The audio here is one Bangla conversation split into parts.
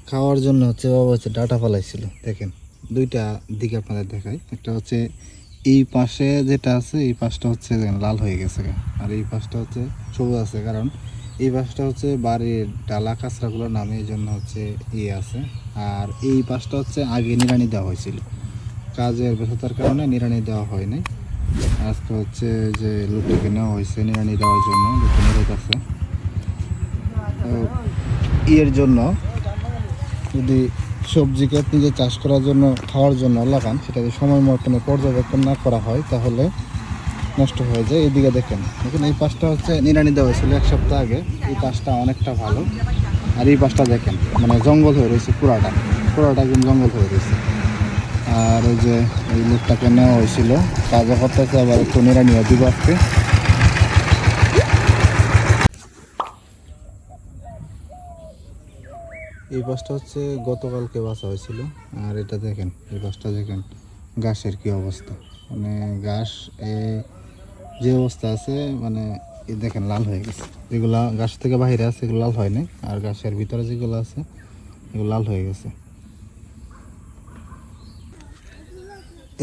খাওয়ার জন্য হচ্ছে বাবা হচ্ছে ডাটা ফেলাইছিল। দেখেন দুইটা দিকে আপনাদের দেখাই। একটা হচ্ছে এই পাশে যেটা আছে, এই পাশটা হচ্ছে লাল হয়ে গেছে, আর এই পাশটা হচ্ছে সবুজ আছে। কারণ এই পাশটা হচ্ছে বাড়ির ডালা কাঁচরাগুলো নামে, এই জন্য হচ্ছে ইয়ে আছে। আর এই পাশটা হচ্ছে আগে নিড়ানি দেওয়া হয়েছিল, কাজের ব্যস্ততার কারণে নিড়ানি দেওয়া হয় নাই। আজকে হচ্ছে যে লোকটাকে নেওয়া হয়েছে নিড়ানি দেওয়ার জন্য, লোকটা নিরোধ আছে। এর জন্য যদি সবজিকে আপনি যে চাষ করার জন্য খাওয়ার জন্য লাগান, সেটা যদি সময় মতনে পর্যবেক্ষণ না করা হয় তাহলে নষ্ট হয়ে যায়। এইদিকে দেখেন, এই পাশটা হচ্ছে নিড়ানি দেওয়া হয়েছিল 1 সপ্তাহ আগে। এই পাশটা অনেকটা ভালো, আর এই পাশটা দেখেন মানে জঙ্গল হয়ে রয়েছে, পুরাটা একদম জঙ্গল হয়ে রয়েছে। আর ওই যে এই লোকটাকে নেওয়া হয়েছিল কাজে করতেছে, আবার একটু নিড়ানিও দিব আজকে। এই পাশটা হচ্ছে গতকালকে বাছা হয়েছিল। আর এটা দেখেন, এই পাশটা দেখেন ঘাসের কি অবস্থা, মানে ঘাস যে অবস্থা আছে, মানে দেখেন লাল হয়ে গেছে। যেগুলা ঘাস থেকে বাইরে আছে এগুলো লাল হয় নাই, আর ঘাসের ভিতরে যেগুলো আছে এগুলো লাল হয়ে গেছে।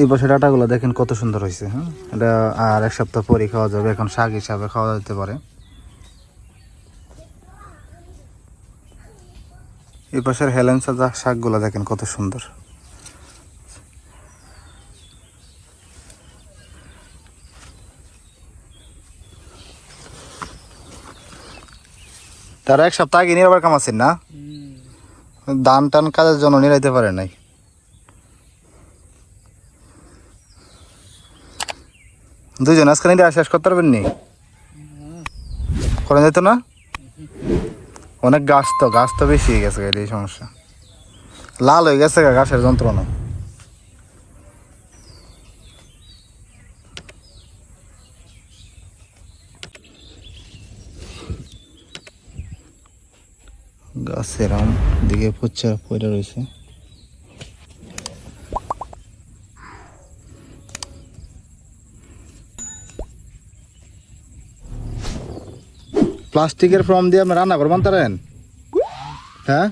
এই পাশে ডাটাগুলো দেখেন কত সুন্দর হয়েছে। হ্যাঁ, এটা আর 1 সপ্তাহ পরে খাওয়া যাবে, এখন শাক হিসাবে খাওয়া যেতে পারে। এই পাশের হেলেন্সা শাকগুলো দেখেন কত সুন্দর। তারা 1 সপ্তাহ আগে নিয়ে আবার কামাচ্ছেন না, ধান টান কাজের জন্য নিরাইতে পারে নাই। দুইজন আজকে নিয়ে শেষ করতে পারবেন নি? করা যেত না? অনেক গাছ তো বেশি হয়ে গেছে, এই সমস্যা। লাল হয়ে গেছে গাছের যন্ত্রণা। গাছের আম দিকে পচা পড়ে রয়েছে। প্লাস্টিকের ফর্ম দিয়ে আপনি রান্না করবেন তারেন? হ্যাঁ,